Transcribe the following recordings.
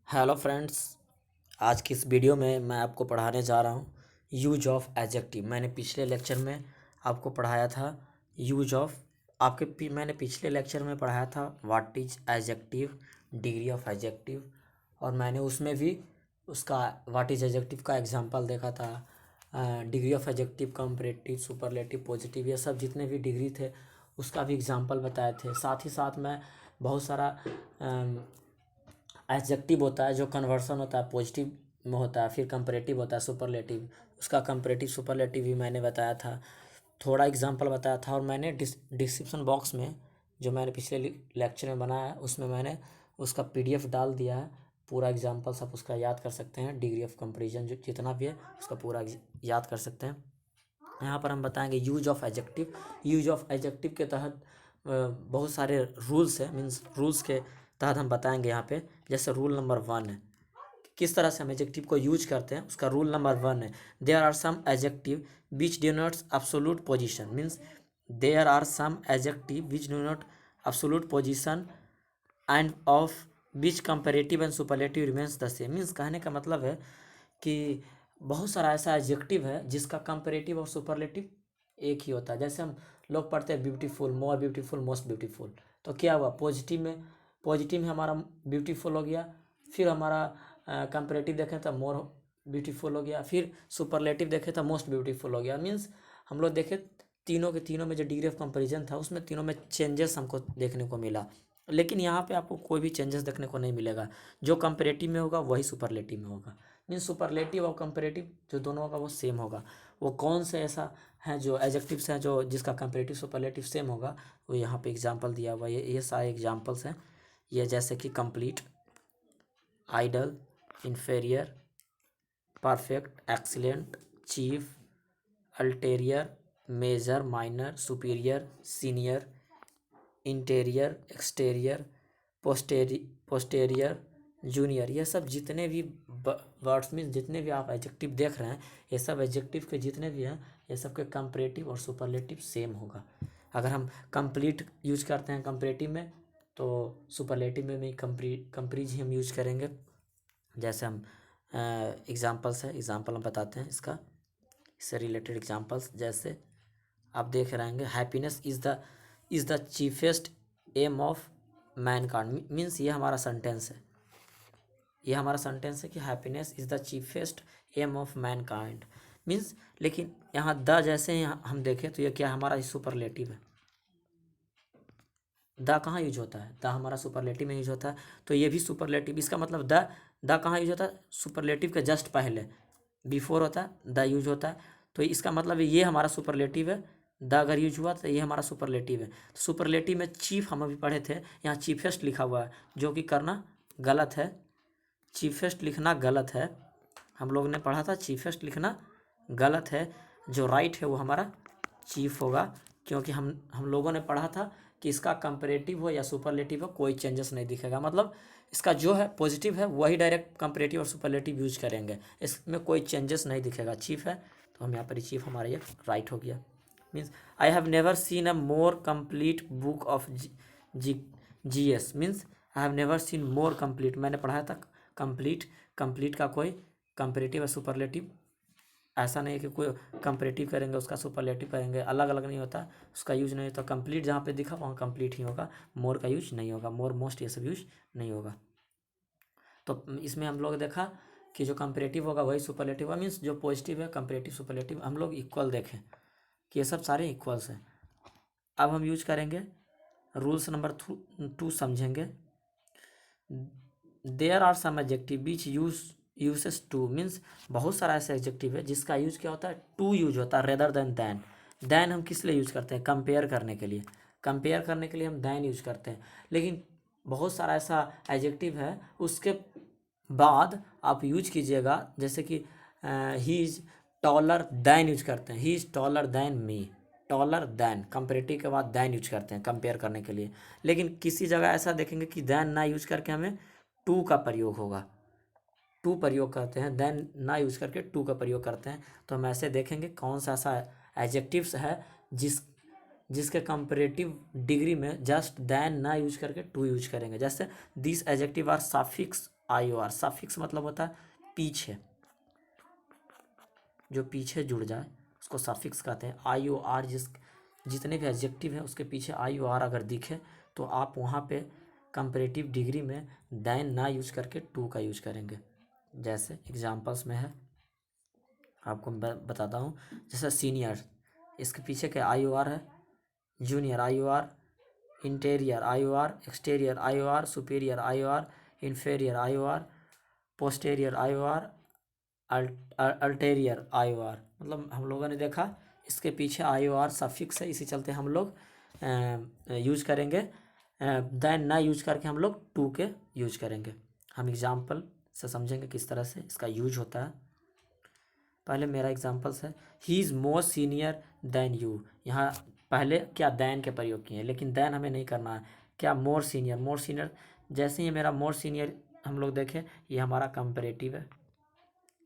Hello friends. आज की इस वीडियो में मैं आपको पढ़ाने जा रहा हूँ यूज ऑफ एडजेक्टिव। मैंने पिछले लेक्चर में आपको पढ़ाया था यूज ऑफ मैंने पिछले लेक्चर में पढ़ाया था what is adjective, degree of adjective, और मैंने उसमें भी उसका व्हाट इज एडजेक्टिव का एग्जांपल देखा था। Degree of adjective, comparative, superlative, positive, ये सब जितने भी डिग्री थे उसका भी एग्जांपल बताए थे। साथ ही साथ मैं बहुत सारा एडजेक्टिव होता है जो कन्वर्सन होता है, पॉजिटिव में होता है, फिर कंपैरेटिव होता है, सुपरलेटिव, उसका कंपैरेटिव सुपरलेटिव भी मैंने बताया था, थोड़ा एग्जांपल बताया था। और मैंने डिस्क्रिप्शन बॉक्स में जो मैंने पिछले लेक्चर में बनाया है उसमें मैंने उसका पीडीएफ डाल दिया है। पूरा एग्जांपल्स आप उसका याद कर सकते हैं। डिग्री ऑफ कंपैरिजन जो जितना भी है उसका पूरा याद कर सकते हैं। यहाँ पर हम बताएंगे use of adjective. Use of adjective के तहत बहुत सारे रूल्स है, मीन्स रूल्स के तहत हम बताएंगे यहाँ पे। जैसे रूल नंबर 1 है, किस तरह से हम एडजेक्टिव को यूज करते हैं, उसका रूल नंबर 1 है there are some adjective which denotes absolute position. Means there are some adjective which denote absolute position and of which comparative and superlative remains the same. Means कहने का मतलब है कि बहुत सारा ऐसा एडजेक्टिव है जिसका कंपैरेटिव और सुपरलेटिव एक ही होता है। जैसे हम लोग पढ़ते हैं beautiful, more beautiful, most beautiful, तो क्या हुआ, पॉजिटिव में हमारा ब्यूटीफुल हो गया, फिर हमारा कंपैरेटिव देखें तो मोर ब्यूटीफुल हो गया, फिर सुपरलेटिव देखें तो मोस्ट ब्यूटीफुल हो गया। मीन्स हम लोग देखें तीनों के तीनों में जो डिग्री ऑफ कंपैरिजन था उसमें तीनों में चेंजेस हमको देखने को मिला। लेकिन यहाँ पे आपको कोई भी चेंजेस देखने को नहीं मिलेगा। जो कंपैरेटिव में होगा वही सुपरलेटिव में होगा। मीन्स सुपरलेटिव और कंपैरेटिव जो दोनों होगा वो सेम होगा। वो कौन से ऐसा है जो एडजेक्टिव्स हैं जो जिसका कंपैरेटिव सुपरलेटिव सेम होगा, वो यहाँ पे एग्जांपल दिया हुआ है। ये सारे एग्जांपल्स हैं। ये जैसे कि complete, ideal, inferior, perfect, excellent, chief, ulterior, major, minor, superior, senior, interior, exterior, posterior, junior, ये सब जितने भी वर्ड्स में जितने भी आप एडजेक्टिव देख रहे हैं, ये सब एडजेक्टिव के जितने भी हैं ये सब के कंपैरेटिव और सुपरलेटिव सेम होगा। अगर हम कंप्लीट यूज करते हैं कंपैरेटिव में तो सुपरलेटिव में भी कंप्रीज ही हम यूज करेंगे। जैसे हम एग्जांपल्स है, एग्जांपल हम बताते हैं इससे रिलेटेड एग्जांपल्स। जैसे आप देख रहे हैं happiness is the chiefest aim of mankind. Means ये हमारा सेंटेंस है कि happiness is the chiefest aim of mankind. Means लेकिन यहाँ द जैसे यहाँ हम देखें तो ये क्या हमारा सुपरलेटिव है। द कहाँ यूज होता है, द हमारा सुपरलेटिव में यूज होता है, तो ये भी सुपरलेटिव। इसका मतलब द कहाँ यूज होता है, सुपरलेटिव के जस्ट पहले, बिफोर होता है द यूज होता है। तो इसका मतलब ये हमारा सुपरलेटिव है। द अगर यूज हुआ तो ये हमारा सुपरलेटिव है। तो सुपरलेटिव में चीफ हम अभी पढ़े थे, यहाँ चीफेस्ट लिखा हुआ है जो कि करना गलत है। चीफेस्ट लिखना गलत है। हम लोग ने पढ़ा था चीफेस्ट लिखना गलत है। जो राइट है वो हमारा चीफ होगा, क्योंकि हम लोगों ने पढ़ा था कि इसका कंपैरेटिव हो या सुपरलेटिव हो कोई चेंजेस नहीं दिखेगा। मतलब इसका जो है पॉजिटिव है वही डायरेक्ट कंपैरेटिव और सुपरलेटिव यूज करेंगे, इसमें कोई चेंजेस नहीं दिखेगा। चीफ है तो हम यहाँ पर चीफ हमारा ये राइट हो गया। Means I have never seen a more complete book of G S. Means I have never seen more complete, मैंने पढ़ाया था कंप्लीट का कोई कंपैरेटिव और सुपरलेटिव ऐसा नहीं है कि कोई कंपैरेटिव करेंगे उसका सुपरलेटिव करेंगे, अलग अलग नहीं होता, उसका यूज नहीं होता। कंप्लीट जहाँ पे दिखा वहाँ कंप्लीट ही होगा, मोर का यूज नहीं होगा, मोर मोस्ट ये सब यूज नहीं होगा। तो इसमें हम लोग देखा कि जो कंपैरेटिव होगा वही सुपरलेटिव होगा। मीन्स जो पॉजिटिव है कंपैरेटिव सुपरलेटिव हम लोग इक्वल देखें कि ये सब सारे इक्वल्स हैं। अब हम यूज करेंगे रूल्स नंबर 2 समझेंगे। There are some adjective which uses to. Means बहुत सारा ऐसा एडजेक्टिव है जिसका यूज क्या होता है, टू यूज होता है रेदर देन दैन हम किस लिए यूज करते हैं, कंपेयर करने के लिए। कंपेयर करने के लिए हम दैन यूज करते हैं। लेकिन बहुत सारा ऐसा एडजेक्टिव है उसके बाद आप यूज कीजिएगा, जैसे कि he is taller then use करते हैं, he is taller than me, taller then comparative के बाद दैन यूज करते हैं कंपेयर करने के लिए। लेकिन किसी जगह ऐसा देखेंगे कि दैन ना यूज करके हमें टू का प्रयोग होगा, टू प्रयोग करते हैं, देन ना यूज करके टू का प्रयोग करते हैं। तो हम ऐसे देखेंगे कौन सा ऐसा एडजेक्टिव्स है जिसके कंपैरेटिव डिग्री में जस्ट देन ना यूज करके टू यूज करेंगे। जैसे this adjective are suffix IOR। Suffix मतलब होता है पीछे, जो पीछे जुड़ जाए उसको सफिक्स कहते हैं। IOR जितने भी एडजेक्टिव है उसके पीछे IOR अगर दिखे तो आप वहाँ पे कंपैरेटिव डिग्री में देन ना यूज करके टू का यूज करेंगे। जैसे एग्जांपल्स में है, आपको मैं बताता हूँ। जैसे सीनियर, इसके पीछे क्या IOR है? Junior IOR, interior IOR, exterior IOR, superior IOR, inferior IOR, posterior IOR, ulterior IOR। मतलब हम लोगों ने देखा इसके पीछे IOR सफिक्स है, इसी चलते हम लोग यूज करेंगे देन ना यूज करके हम लोग टू के यूज करेंगे। हम एग्जाम्पल से समझेंगे किस तरह से इसका यूज होता है। पहले मेरा एग्जाम्पल्स है, he is more senior then you. यहाँ पहले क्या दैन के प्रयोग किए हैं, लेकिन दैन हमें नहीं करना है। क्या मोर सीनियर, मोर सीनियर जैसे ही मेरा मोर सीनियर हम लोग देखें, ये हमारा कंपैरेटिव है,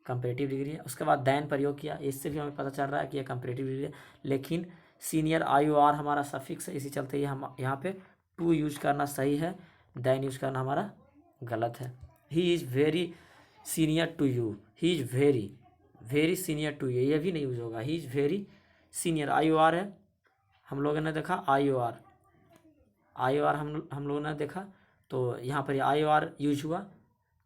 कंपैरेटिव डिग्री है। उसके बाद दैन प्रयोग किया, इससे भी हमें पता चल रहा है कि ये कंपैरेटिव डिग्री है। लेकिन सीनियर IOR हमारा सफिक्स है, इसी चलते ये हम यहाँ पे टू यूज करना सही है, दैन यूज करना हमारा गलत है। He is very senior to you, he is very senior to you, ये भी नहीं यूज होगा। He is very senior IOR है, हम लोगों ने देखा IOR हम लोगों ने देखा, तो यहाँ पर IOR यूज हुआ।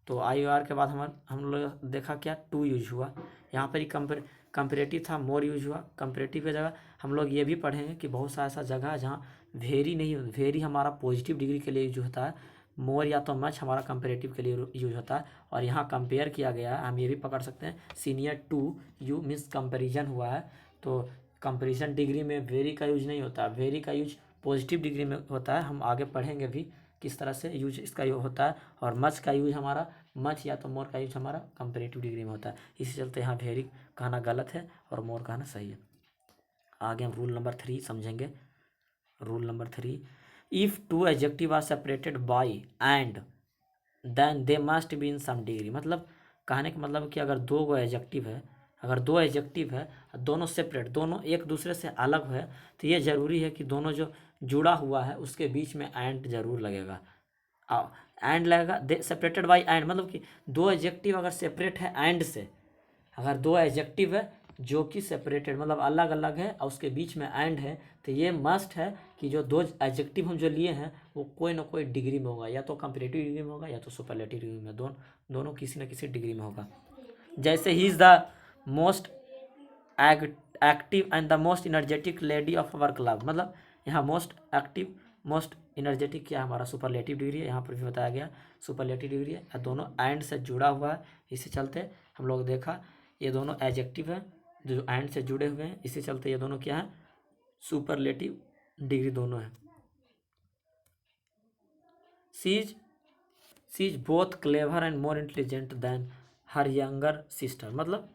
तो IOR के बाद हम लोग देखा क्या टू यूज हुआ। यहाँ पर ही कंपैरेटिव था, मोर यूज हुआ। कंपैरेटिव की जगह हम लोग ये भी पढ़ेंगे कि बहुत सा ऐसा जगह है जहाँ वेरी नहीं, वेरी हमारा पॉजिटिव डिग्री के लिए यूज होता है, मोर या तो मच हमारा कंपैरेटिव के लिए यूज होता है। और यहाँ कंपेयर किया गया है, हम ये भी पकड़ सकते हैं senior to you means comparison हुआ है। तो कंपेरिजन डिग्री में वेरी का यूज नहीं होता, वेरी का यूज पॉजिटिव डिग्री में होता है। हम आगे पढ़ेंगे भी किस तरह से यूज इसका होता है। और मच का यूज हमारा, मच या तो मोर का यूज हमारा कंपैरेटिव डिग्री में होता है। इसी चलते यहाँ वेरी कहना गलत है और मोर कहना सही है। आगे हम रूल नंबर 3 समझेंगे। Rule number 3, if two adjective are separated by and then they must be in same degree. मतलब कहने का मतलब कि अगर दो गो एडजेक्टिव है, अगर दो एडजेक्टिव है, दोनों सेपरेट, दोनों एक दूसरे से अलग है, तो ये ज़रूरी है कि दोनों जो जुड़ा हुआ है उसके बीच में एंड जरूर लगेगा। एंड लगेगा, सेपरेटेड बाय एंड मतलब कि दो एडजेक्टिव अगर सेपरेट है एंड से, अगर दो एडजेक्टिव है जो कि सेपरेटेड मतलब अलग अलग है और उसके बीच में एंड है, तो ये मस्ट है कि जो दो एडजेक्टिव हम जो लिए हैं वो कोई ना कोई डिग्री में होगा, या तो कंपैरेटिव डिग्री में होगा या तो सुपरलेटिव डिग्री में, दोनों किसी न किसी डिग्री में होगा। जैसे he is the most active and the most energetic lady of our club. मतलब यहाँ मोस्ट एक्टिव, मोस्ट इनर्जेटिक क्या हमारा सुपरलेटिव डिग्री है, यहाँ पर भी बताया गया सुपरलेटिव डिग्री है। दोनों एंड से जुड़ा हुआ है, इसी चलते हम लोग देखा ये दोनों एडजेक्टिव है जो एंड से जुड़े हुए हैं, इसी चलते ये दोनों क्या है, सुपरलेटिव डिग्री दोनों है। She is both clever and more intelligent then her younger sister. मतलब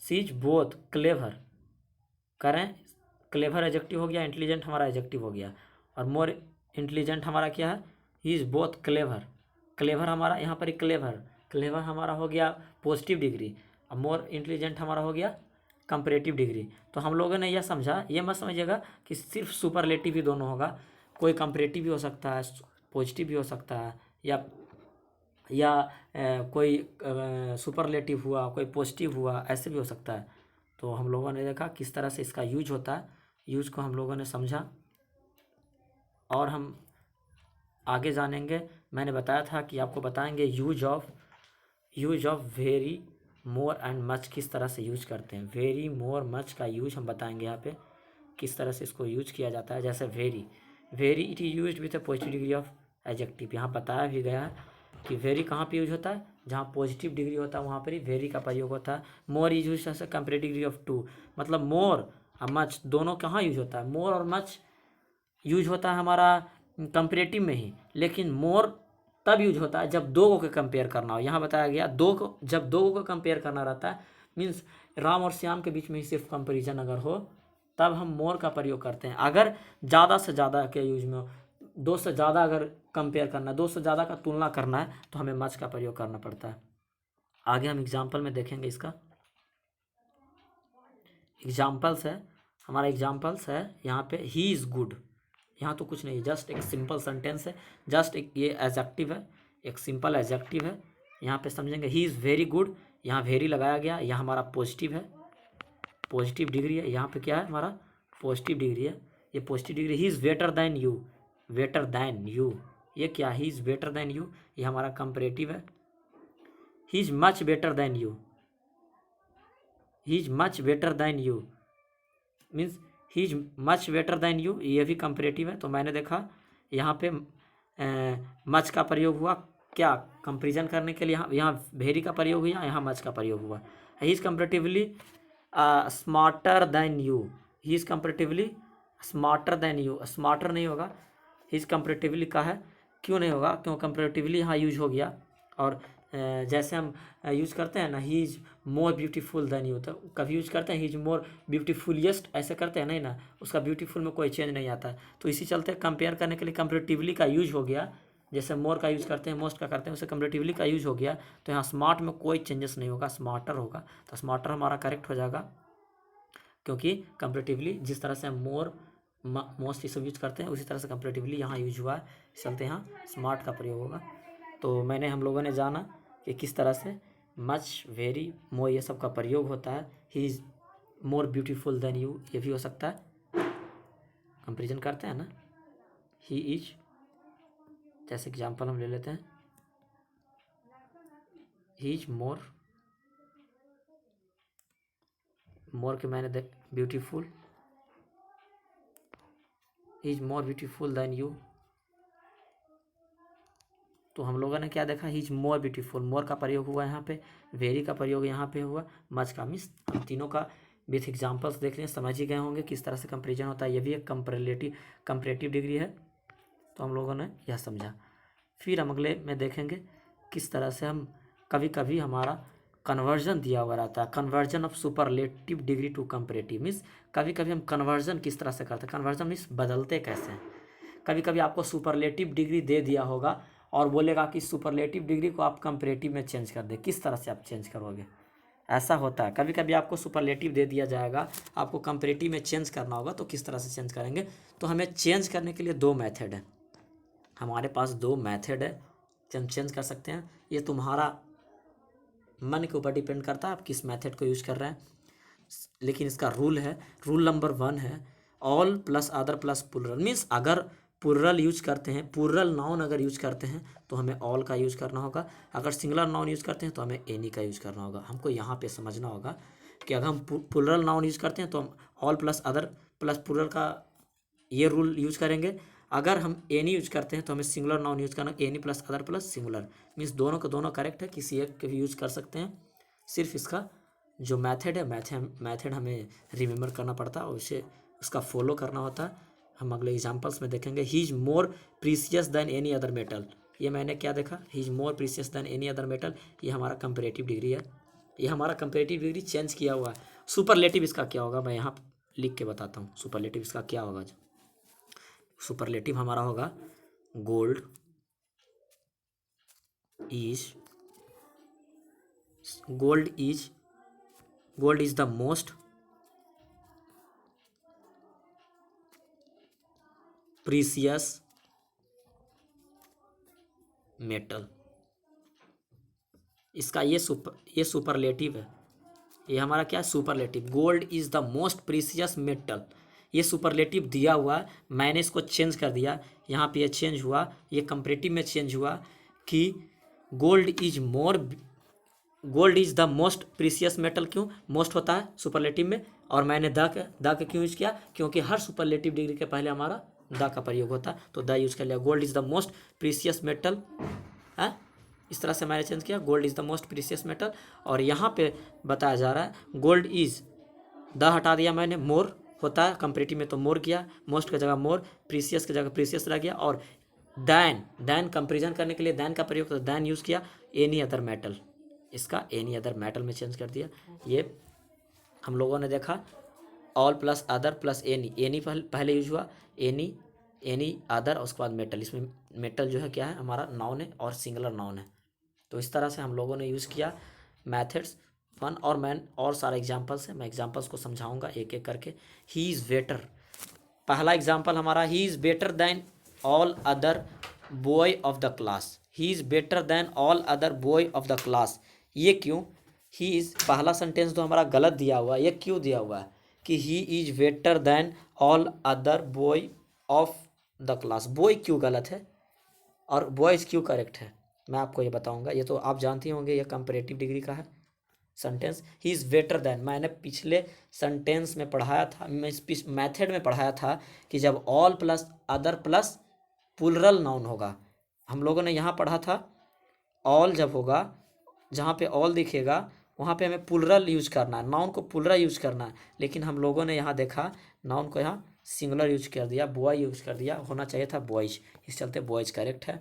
शी इज बोथ क्लेवर, करें क्लेवर एडजेक्टिव हो गया, इंटेलिजेंट हमारा एडजेक्टिव हो गया, और मोर इंटेलिजेंट हमारा क्या है, he is both clever. Clever हमारा यहाँ पर क्लेवर हमारा हो गया पॉजिटिव डिग्री, और मोर इंटेलिजेंट हमारा हो गया कंपैरेटिव डिग्री। तो हम लोगों ने यह समझा, ये मत समझिएगा कि सिर्फ सुपरलेटिव ही दोनों होगा, कोई कंपैरेटिव भी हो सकता है, पॉजिटिव भी हो सकता है, या कोई सुपरलेटिव हुआ, कोई पॉजिटिव हुआ, ऐसे भी हो सकता है। तो हम लोगों ने देखा किस तरह से इसका यूज होता है, यूज को हम लोगों ने समझा और हम आगे जानेंगे। मैंने बताया था कि आपको बताएंगे use of very, more and much किस तरह से यूज करते हैं। वेरी, मोर, मच का यूज हम बताएंगे यहाँ पे किस तरह से इसको यूज किया जाता है। जैसे very it is used with a positive degree of adjective. यहाँ बताया भी गया है कि वेरी कहाँ पे यूज होता है, जहाँ पॉजिटिव डिग्री होता है वहाँ पर ही वेरी का प्रयोग होता है। More is use as comparative degree of two. मतलब मोर और मच दोनों कहाँ यूज होता है, मोर और मच यूज होता है हमारा कंपैरेटिव में ही, लेकिन मोर तब यूज होता है जब दो को कंपेयर करना हो। यहाँ बताया गया जब दो को कंपेयर करना रहता है, मीन्स राम और श्याम के बीच में ही सिर्फ कंपेरिजन अगर हो तब हम मोर का प्रयोग करते हैं। अगर ज़्यादा से ज़्यादा के यूज में हो, दो से ज़्यादा अगर कंपेयर करना है, दो से ज़्यादा का तुलना करना है, तो हमें मच का प्रयोग करना पड़ता है। आगे हम एग्जाम्पल में देखेंगे इसका। एग्जाम्पल्स है, हमारा एग्जाम्पल्स है यहाँ पे, ही इज़ गुड। यहाँ तो कुछ नहीं, जस्ट एक सिंपल सेंटेंस है, जस्ट एक ये एडजेक्टिव है, एक सिंपल एडजेक्टिव है, यहाँ पे समझेंगे ही इज़ वेरी गुड, यहाँ वेरी लगाया गया, यहाँ हमारा पॉजिटिव है, पॉजिटिव डिग्री है, यहाँ पे क्या है हमारा पॉजिटिव डिग्री है, ये positive degree. He is better than you, better than you, ये क्या, he is better than you, ये हमारा कंपैरेटिव है। He is much better than you, he is much better than you means he is much better than you, ये भी comparative है। तो मैंने देखा यहाँ पे मच का प्रयोग हुआ, क्या कंपेरिजन करने के लिए, यहाँ वेरी का प्रयोग हुआ, यहाँ मच का प्रयोग हुआ। He is comparatively smarter than you, he is comparatively smarter than you, smarter नहीं होगा, ही इज़ कंपेरेटिवली का है, क्यों नहीं होगा, क्यों कंपेरेटिवली यहाँ यूज हो गया। और जैसे हम यूज करते हैं ना, he is more beautiful than you, तो कभी यूज करते हैं ही इज़ मोर ब्यूटीफुलिएस्ट, ऐसे करते हैं नहीं ना, उसका ब्यूटीफुल में कोई चेंज नहीं आता है। तो इसी चलते कंपेयर करने के लिए कंपेरेटिवली का यूज हो गया, जैसे मोर का यूज करते हैं, मोस्ट का करते हैं, उससे कंपेरेटिवली का यूज हो गया। तो यहाँ स्मार्ट में कोई चेंजेस नहीं होगा, स्मार्टर होगा, तो स्मार्टर हमारा करेक्ट हो जाएगा, क्योंकि कंपेरेटिवली जिस तरह से हम मोर मोस्ट ये सब यूज करते हैं, उसी तरह से कंपेरेटिवली यहाँ यूज हुआ है, चलते यहाँ स्मार्ट का प्रयोग होगा। तो मैंने हम लोगों ने जाना कि किस तरह से मच, वेरी, मोर ये सब का प्रयोग होता है। He is more beautiful then you, ये भी हो सकता है, कंपेरिजन करते हैं ना, ही इज, जैसे एग्जांपल हम ले लेते हैं, ही इज मोर, मोर के मैंने देख beautiful, he is more beautiful then you. तो हम लोगों ने क्या देखा, ही इज मोर ब्यूटीफुल, मोर का प्रयोग हुआ यहाँ पे, वेरी का प्रयोग यहाँ पे हुआ, मच का, मीन्स हम तीनों का विथ एग्जांपल्स देख रहे हैं, समझ ही गए होंगे किस तरह से कंपेरिजन होता है। ये भी एक कंपैरेटिव डिग्री है, तो हम लोगों ने यह समझा। फिर हम अगले में देखेंगे किस तरह से हम कभी कभी हमारा कन्वर्जन दिया हुआ रहता है, conversion of superlative degree to comparative, means कभी कभी हम कन्वर्जन किस तरह से करते हैं, कन्वर्जन मीन्स बदलते कैसे हैं। कभी कभी आपको सुपरलेटिव डिग्री दे दिया होगा और बोलेगा कि सुपरलेटिव डिग्री को आप कंपैरेटिव में चेंज कर दे, किस तरह से आप चेंज करोगे, ऐसा होता है। कभी कभी आपको सुपरलेटिव दे दिया जाएगा, आपको कंपैरेटिव में चेंज करना होगा, तो किस तरह से चेंज करेंगे। तो हमें चेंज करने के लिए दो मेथड है, हमारे पास दो मेथड है, हम चेंज कर सकते हैं। ये तुम्हारा मन के ऊपर डिपेंड करता है आप किस मेथड को यूज कर रहे हैं, लेकिन इसका रूल है, रूल नंबर 1 है all plus other plus plural, means अगर प्लुरल यूज करते हैं, प्लुरल नाउन अगर यूज करते हैं तो हमें ऑल का यूज करना होगा, अगर सिंगुलर नाउन यूज करते हैं तो हमें एनी का यूज करना होगा। हमको यहाँ पे समझना होगा कि अगर हम प्लुरल नाउन यूज करते हैं तो हम all plus other plus plural का ये रूल यूज करेंगे, अगर हम एनी यूज करते हैं तो हमें सिंगुलर नाउन यूज करना, any plus other plus singular, means दोनों का दोनों करेक्ट है, किसी एक के भी यूज कर सकते हैं। सिर्फ इसका जो मेथड है, मेथड हमें रिमेंबर करना पड़ता है और उसे उसका फॉलो करना होता है। हम अगले एग्जांपल्स में देखेंगे। He is more precious than any other metal, ये मैंने क्या देखा, he is more precious than any other metal, ये हमारा कंपैरेटिव डिग्री है, ये हमारा कंपैरेटिव डिग्री चेंज किया हुआ है। सुपरलेटिव इसका क्या होगा, मैं यहाँ लिख के बताता हूँ, सुपरलेटिव इसका क्या होगा। सुपरलेटिव हमारा होगा gold is the most precious metal, इसका ये सुपरलेटिव है, ये हमारा क्या है superlative. Gold is the most precious metal, ये सुपरलेटिव दिया हुआ, मैंने इसको चेंज कर दिया, यहाँ पे ये चेंज हुआ, ये कंपैरेटिव में चेंज हुआ कि gold is the most precious metal, क्यों मोस्ट होता है सुपरलेटिव में, और मैंने द क्यों यूज किया, क्योंकि हर सुपरलेटिव डिग्री के पहले हमारा द का प्रयोग होता है, तो द यूज कर लिया। Gold is the most precious metal है, इस तरह से मैंने चेंज किया, gold is the most precious metal. और यहाँ पे बताया जा रहा है गोल्ड इज, द हटा दिया मैंने, मोर होता है कंपैरेटिव में तो मोर किया, मोस्ट की जगह मोर, प्रीसियस की जगह प्रीसियस रह गया, और दैन कंपेरिजन करने के लिए दैन का प्रयोग तो दैन यूज किया, एनी अदर मेटल, इसका एनी अदर मेटल में चेंज कर दिया। ये हम लोगों ने देखा all plus other plus any पहले यूज हुआ, एनी अदर, उसके बाद मेटल, इसमें मेटल जो है क्या है हमारा नाउन है और सिंगुलर नाउन है। तो इस तरह से हम लोगों ने यूज़ किया मैथड्स 1, और मैं और सारे एग्जांपल्स हैं, मैं एग्जांपल्स को समझाऊंगा एक एक करके। ही इज़ बेटर, पहला एग्जांपल हमारा, he is better than all other boy of the class, he is better than all other boy of the class. ये क्यों? ही इज़ पहला सेंटेंस तो हमारा गलत दिया हुआ है। ये क्यों दिया हुआ है कि he is better than all other boy of the class? Boy क्यों गलत है और बॉयज़ क्यों करेक्ट है, मैं आपको ये बताऊंगा। ये तो आप जानते होंगे, ये कंपैरेटिव डिग्री का है sentence. He is better than, मैंने पिछले सेंटेंस में पढ़ाया था, मैं इस मैथड में पढ़ाया था कि जब all plus other plus plural noun होगा, हम लोगों ने यहाँ पढ़ा था ऑल जब होगा, जहाँ पे ऑल दिखेगा वहाँ पे हमें प्लुरल यूज करना है, नाउन को प्लुरल यूज करना है। लेकिन हम लोगों ने यहाँ देखा नाउन को यहाँ सिंगुलर यूज कर दिया, बॉय यूज कर दिया, होना चाहिए था बॉयज, इस चलते बॉयज करेक्ट है।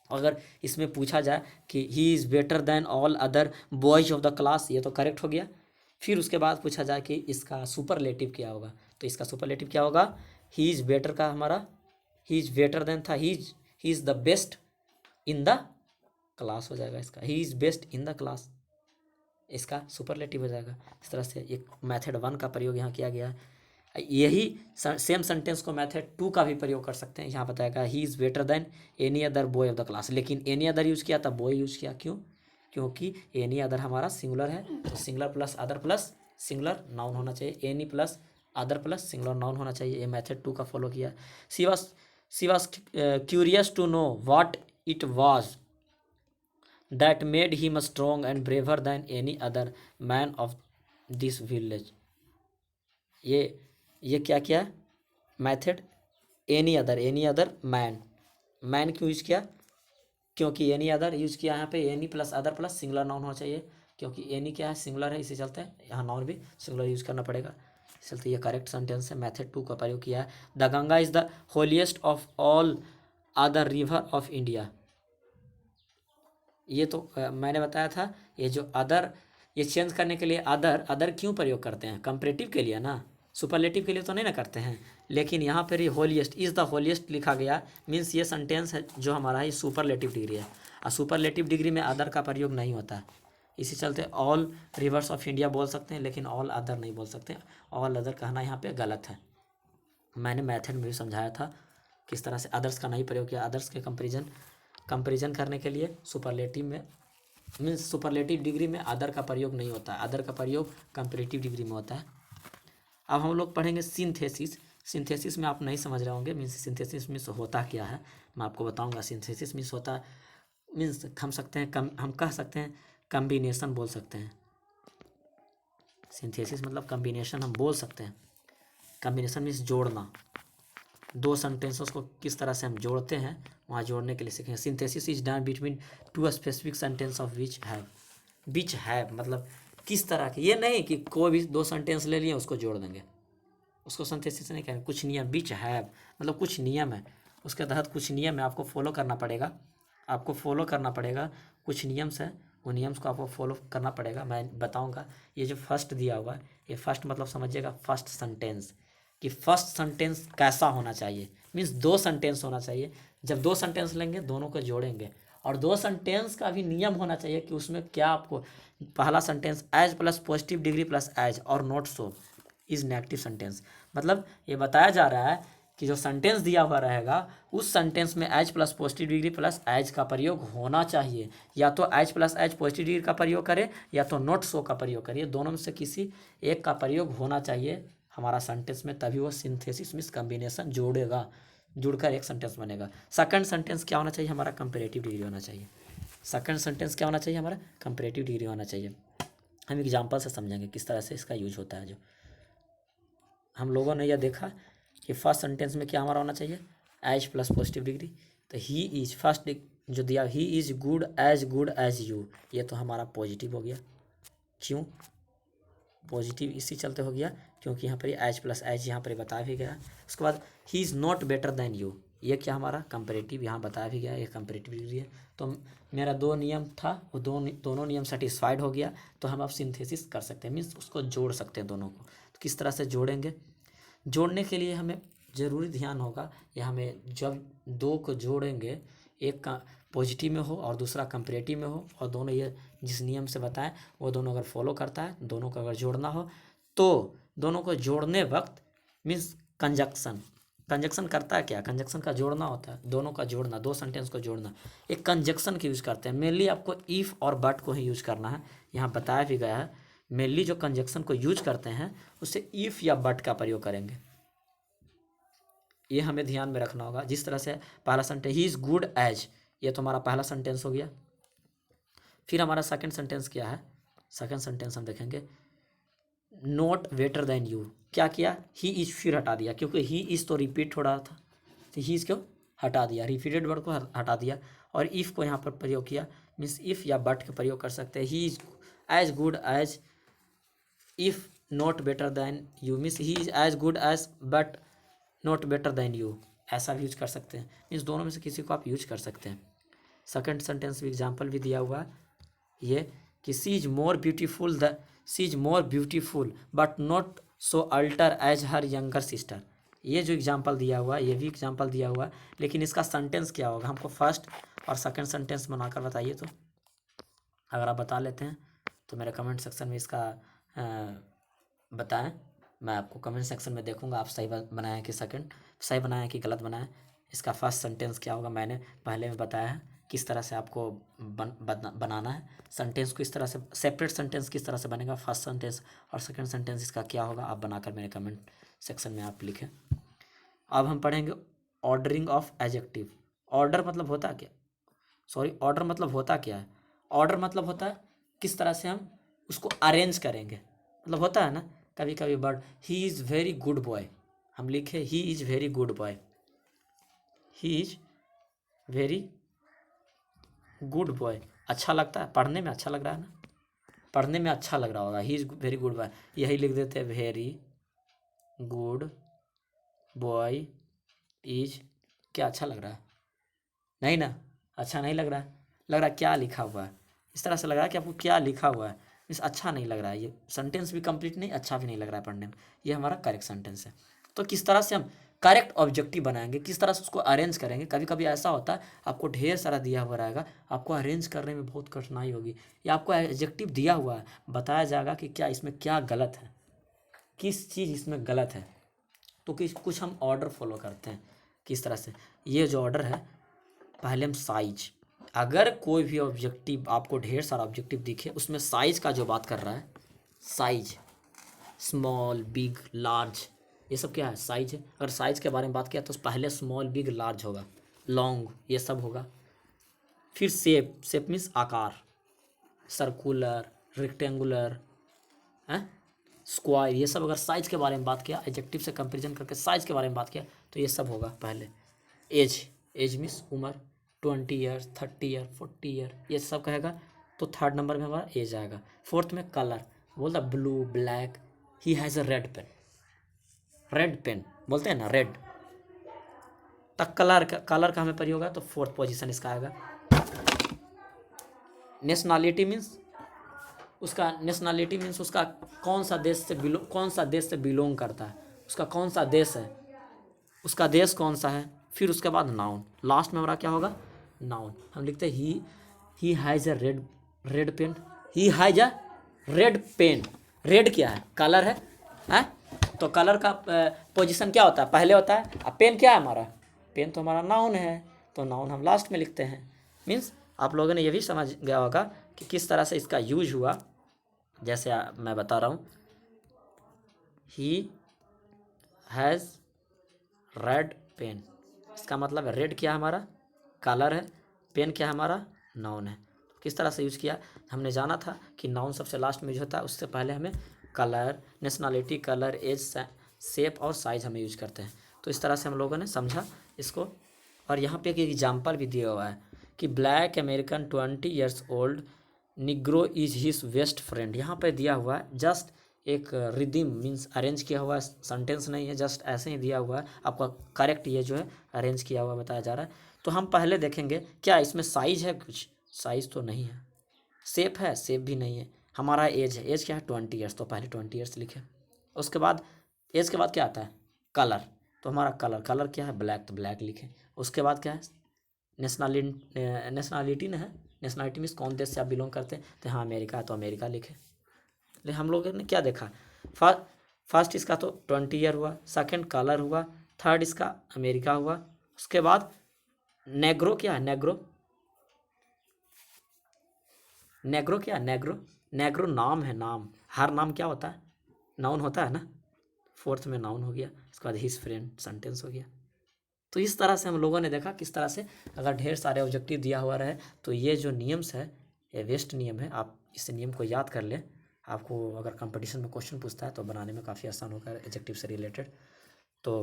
अगर इसमें पूछा जाए कि he is better than all other boys of the class, ये तो करेक्ट हो गया। फिर उसके बाद पूछा जाए कि इसका सुपरलेटिव क्या होगा, तो इसका सुपरलेटिव क्या होगा? ही इज़ बेटर का हमारा ही इज़ बेटर देन था, he is the best in the class हो जाएगा इसका, he is best in the class, इसका सुपरलेटिव हो जाएगा। इस तरह से एक मेथड 1 का प्रयोग यहाँ किया गया है। यही सेम सेंटेंस को मेथड 2 का भी प्रयोग कर सकते हैं। यहाँ बताएगा he is better than any other boy of the class, लेकिन एनी अदर यूज़ किया था, बॉय यूज़ किया, क्यों? क्योंकि एनी अदर हमारा सिंगुलर है, तो singular plus other plus singular noun होना चाहिए, any plus other plus singular noun होना चाहिए। ये मेथड 2 का फॉलो किया। She was curious to know what it was that made him strong and braver than any other man of this village। ये क्या किया मेथड? एनी अदर मैन क्यों use किया? क्योंकि एनी अदर यूज किया, यहाँ पे any plus other plus singular noun होना चाहिए, क्योंकि एनी क्या है सिंगुलर है, इसी चलते यहाँ नाउन भी सिंगुलर यूज करना पड़ेगा। इस चलते ये करेक्ट सेंटेंस है, मेथड 2 का प्रयोग किया है। The Ganga is the holiest of all other river of India. ये तो मैंने बताया था, ये जो अदर, ये चेंज करने के लिए अदर क्यों प्रयोग करते हैं? कंपैरेटिव के लिए ना, सुपरलेटिव के लिए तो नहीं ना करते हैं। लेकिन यहाँ पर ये होलिएस्ट इज़ द होलिएस्ट लिखा गया, मीन्स ये सेंटेंस है जो हमारा ये सुपरलेटिव डिग्री है, और सुपरलेटिव डिग्री में अदर का प्रयोग नहीं होता है। इसी चलते ऑल रिवर्स ऑफ इंडिया बोल सकते हैं, लेकिन ऑल अदर नहीं बोल सकते। ऑल अदर कहना यहाँ पे गलत है। मैंने मेथड में भी समझाया था किस तरह से अदर्स का नहीं प्रयोग किया। अदर्स के कंपेरिजन करने के लिए सुपरलेटिव में, मीन्स सुपरलेटिव डिग्री में अदर का प्रयोग नहीं होता है, अदर का प्रयोग कंपैरेटिव डिग्री में होता है। अब हम लोग पढ़ेंगे सिंथेसिस। सिंथेसिस में आप नहीं समझ रहे होंगे, मीन्स सिंथेसिस मीन्स होता क्या है, मैं आपको बताऊंगा। सिंथेसिस मीन्स होता मीन्स हम कह सकते हैं कम्बिनेशन बोल सकते हैं। सिंथेसिस मतलब कम्बिनेशन हम बोल सकते हैं। कम्बिनेशन मीन्स जोड़ना, दो सेंटेंसेस को किस तरह से हम जोड़ते हैं, वहाँ जोड़ने के लिए सीखेंगे। Synthesis is done between two specific sentence of which have मतलब किस तरह के, ये नहीं कि कोई भी दो सेंटेंस ले लिए उसको जोड़ देंगे, उसको सिंथेसिस नहीं कहेंगे। कुछ नियम, विच हैव मतलब कुछ नियम है, उसके तहत कुछ नियम है, आपको फॉलो करना पड़ेगा। कुछ नियम्स है, वो नियम्स को आपको फॉलो करना पड़ेगा, मैं बताऊँगा। ये जो फर्स्ट दिया हुआ है, ये फर्स्ट मतलब समझिएगा फर्स्ट सेंटेंस, कि फर्स्ट सेंटेंस कैसा होना चाहिए, मीन्स दो सेंटेंस होना चाहिए। जब दो सेंटेंस लेंगे दोनों को जोड़ेंगे, और दो सेंटेंस का भी नियम होना चाहिए कि उसमें क्या आपको, पहला sentence as plus positive degree plus as और not so is negative sentence. मतलब ये बताया जा रहा है कि जो सेंटेंस दिया हुआ रहेगा उस सेंटेंस में as plus positive degree plus as का प्रयोग होना चाहिए। या तो as plus as positive degree का प्रयोग करें, या तो नॉट सो का प्रयोग करिए, दोनों में से किसी एक का प्रयोग होना चाहिए हमारा सेंटेंस में, तभी वो सिंथेसिस मीन्स कम्बिनेशन जोड़ेगा, जुड़कर एक सेंटेंस बनेगा। सेकंड सेंटेंस क्या होना चाहिए हमारा? कंपैरेटिव डिग्री होना चाहिए। सेकंड सेंटेंस क्या होना चाहिए हमारा? कंपैरेटिव डिग्री होना चाहिए। हम एग्जांपल से समझेंगे किस तरह से इसका यूज होता है। जो हम लोगों ने यह देखा कि फर्स्ट सेंटेंस में क्या हमारा होना चाहिए? As plus positive degree. तो ही इज फर्स्ट जो दिया, he is good as you, ये तो हमारा पॉजिटिव हो गया। क्यों पॉजिटिव? इसी चलते हो गया क्योंकि यहाँ पर एज प्लस एज यहाँ पर बताया भी गया। उसके बाद he is not better than you, ये क्या हमारा? कंपैरेटिव, यहाँ बताया भी गया, ये कंपैरेटिव डिग्री है। तो मेरा दो नियम था, वो दोनों नियम सेटिस्फाइड हो गया, तो हम अब सिंथेसिस कर सकते हैं, मीन्स उसको जोड़ सकते हैं दोनों को। तो किस तरह से जोड़ेंगे? जोड़ने के लिए हमें ज़रूरी ध्यान होगा, या हमें जब दो को जोड़ेंगे, एक का पॉजिटिव में हो और दूसरा कंपैरेटिव में हो, और दोनों ये जिस नियम से बताएं वो दोनों अगर फॉलो करता है, दोनों को अगर जोड़ना हो, तो दोनों को जोड़ने वक्त मीन्स कंजक्शन, कंजक्शन करता है क्या, कंजक्शन का जोड़ना होता है, दोनों का जोड़ना, दो सेंटेंस को जोड़ना। एक कंजक्शन की यूज़ करते हैं, मेनली आपको इफ़ और बट को ही यूज़ करना है, यहाँ बताया भी गया है। मेनली जो कंजक्शन को यूज करते हैं उससे इफ़ या बट का प्रयोग करेंगे, ये हमें ध्यान में रखना होगा। जिस तरह से पहला sentence he is good as, ये तो हमारा पहला सेंटेंस हो गया। फिर हमारा सेकंड सेंटेंस क्या है, सेकंड सेंटेंस हम देखेंगे नॉट बेटर देन यू, क्या किया, ही इज फिर हटा दिया, क्योंकि ही इज तो रिपीट हो रहा था, तो ही इज क्यों हटा दिया, रिपीटेड वर्ड को हटा दिया। और इफ़ को यहाँ पर प्रयोग किया, मीन्स इफ़ या बट का प्रयोग कर सकते हैं। He is as good as if not better than you, means he is as good as but not better than you, ऐसा भी यूज कर सकते हैं। मीन्स दोनों में से किसी को आप यूज कर सकते हैं। सेकंड सेंटेंस भी एग्जांपल भी दिया हुआ है ये कि she is more beautiful the, she is more beautiful but not so older as her younger sister, ये जो एग्जांपल दिया हुआ है ये भी एग्जांपल दिया हुआ है, लेकिन इसका सेंटेंस क्या होगा हमको फर्स्ट और सेकंड सेंटेंस बनाकर बताइए। तो अगर आप बता लेते हैं तो मेरे कमेंट सेक्शन में इसका बताएं, मैं आपको कमेंट सेक्शन में देखूंगा आप सही बनाएं कि सेकंड सही बनाएं कि गलत बनाएं। इसका फर्स्ट सेंटेंस क्या होगा मैंने पहले में बताया है किस तरह से आपको बनाना है सेंटेंस को, इस तरह से सेपरेट सेंटेंस किस तरह से बनेगा, फर्स्ट सेंटेंस और सेकंड सेंटेंस इसका क्या होगा, आप बनाकर मेरे कमेंट सेक्शन में आप लिखें। अब हम पढ़ेंगे ऑर्डरिंग ऑफ एडजेक्टिव। ऑर्डर मतलब होता क्या, सॉरी ऑर्डर मतलब होता क्या है, ऑर्डर मतलब होता है किस तरह से हम उसको अरेंज करेंगे, मतलब होता है ना कभी कभी word he is very good boy, हम लिखे ही is very good boy, he is very good boy, अच्छा लगता है पढ़ने में, अच्छा लग रहा है ना, पढ़ने में अच्छा लग रहा होगा, he is very good boy, यही लिख देते हैं वेरी गुड बॉय इज, क्या अच्छा लग रहा है, नहीं ना, अच्छा नहीं लग रहा है, लग रहा है क्या लिखा हुआ है, इस तरह से लग रहा है कि आपको क्या लिखा हुआ है, इस अच्छा नहीं लग रहा है, ये सेंटेंस भी कंप्लीट नहीं, अच्छा भी नहीं लग रहा है पढ़ने में, ये हमारा करेक्ट सेंटेंस है। तो किस तरह से हम करेक्ट ऑब्जेक्टिव बनाएंगे, किस तरह से उसको अरेंज करेंगे, कभी कभी ऐसा होता है आपको ढेर सारा दिया हुआ रहेगा, आपको अरेंज करने में बहुत कठिनाई होगी, या आपको एडजेक्टिव दिया हुआ है बताया जाएगा कि क्या इसमें क्या गलत है, किस चीज़ इसमें गलत है, तो कुछ हम ऑर्डर फॉलो करते हैं किस तरह से। ये जो ऑर्डर है पहले हम साइज, अगर कोई भी ऑब्जेक्टिव आपको ढेर सारा ऑब्जेक्टिव दिखे उसमें साइज का जो बात कर रहा है, साइज स्मॉल बिग लार्ज ये सब क्या है, साइज है। अगर साइज के बारे में बात किया तो पहले स्मॉल बिग लार्ज होगा, लॉन्ग ये सब होगा। फिर शेप, शेप मीन्स आकार, सर्कुलर रेक्टेंगुलर है स्क्वायर, ये सब अगर साइज के बारे में बात किया एडजेक्टिव से कंपैरिजन करके साइज के बारे में बात किया तो ये सब होगा पहले। एज, एज मीन्स उम्र, 20 ईयर 30 ईयर 40 ईयर ये सब कहेगा तो थर्ड नंबर में हमारा एज आएगा। फोर्थ में कलर, बोलता blue black, he has a red pen, red pen बोलते हैं ना रेड, तक कलर का हमें प्रयोग है तो फोर्थ पोजीशन इसका आएगा। नेशनलिटी मीन्स उसका, नेशनलिटी मीन्स उसका कौन सा देश से कौन सा देश से बिलोंग करता है, उसका कौन सा देश है, उसका देश कौन सा है। फिर उसके बाद नाउन, लास्ट में हमारा क्या होगा नाउन, हम लिखते हैं he has a red red pen, he has a red pen, red क्या है कलर है तो कलर का पोजीशन क्या होता है पहले होता है, अब पेन क्या है हमारा, पेन तो हमारा नाउन है तो नाउन हम लास्ट में लिखते हैं। मीन्स आप लोगों ने ये भी समझ गया होगा कि किस तरह से इसका यूज हुआ, जैसे मैं बता रहा हूँ ही हैज़ रेड पेन, इसका मतलब है रेड क्या हमारा कलर है, पेन क्या हमारा नाउन है। तो किस तरह से यूज किया, हमने जाना था कि नाउन सबसे लास्ट में यूज होता है, उससे पहले हमें colour, nationality, colour, age, shape और साइज हमें यूज करते हैं। तो इस तरह से हम लोगों ने समझा इसको। और यहाँ पे एक एग्जाम्पल भी दिया हुआ है कि black American 20 years old Negro is his best friend, यहाँ पे दिया हुआ है जस्ट एक रिदिम मीन्स अरेंज किया हुआ सेंटेंस नहीं है, जस्ट ऐसे ही दिया हुआ है, आपका करेक्ट ये जो है अरेंज किया हुआ बताया जा रहा है। तो हम पहले देखेंगे क्या इसमें साइज है, कुछ साइज तो नहीं है, शेप है शेप भी नहीं है, हमारा एज है, एज क्या है 20 ईयर्स तो पहले 20 ईयर्स लिखे। उसके बाद एज के बाद क्या आता है कलर, तो हमारा कलर, कलर क्या है ब्लैक तो ब्लैक लिखे। उसके बाद क्या है नेशनलिटी, नेशनलिटी ना है, नेशनलिटी मीन्स कौन देश से आप बिलोंग करते हैं, तो हाँ अमेरिका है तो अमेरिका लिखे। लेकिन हम लोगों ने क्या देखा फर्स्ट इसका तो 20 ईयर हुआ, सेकंड कलर हुआ, थर्ड इसका अमेरिका हुआ। उसके बाद नेग्रो क्या है, नेग्रो, नेग्रो क्या है, नेग्रो, नेग्रो नाम है, नाम, हर नाम क्या होता है, नाउन होता है ना, फोर्थ में नाउन हो गया। उसके बाद हिज फ्रेंड सेंटेंस हो गया। तो इस तरह से हम लोगों ने देखा किस तरह से अगर ढेर सारे ऑब्जेक्टिव दिया हुआ रहे तो ये जो नियम्स है ये वेस्ट नियम है, आप इस नियम को याद कर लें। आपको अगर कंपटीशन में क्वेश्चन पूछता है तो बनाने में काफ़ी आसान होगा एडजेक्टिव से रिलेटेड। तो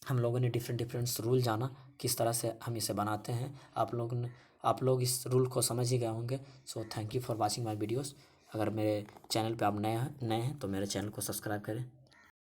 हम लोगों ने डिफरेंट डिफरेंट रूल जाना किस तरह से हम इसे बनाते हैं। आप लोग इस रूल को समझ ही गए होंगे। So thank you for watching my videos. अगर मेरे चैनल पे आप नए हैं तो मेरे चैनल को सब्सक्राइब करें।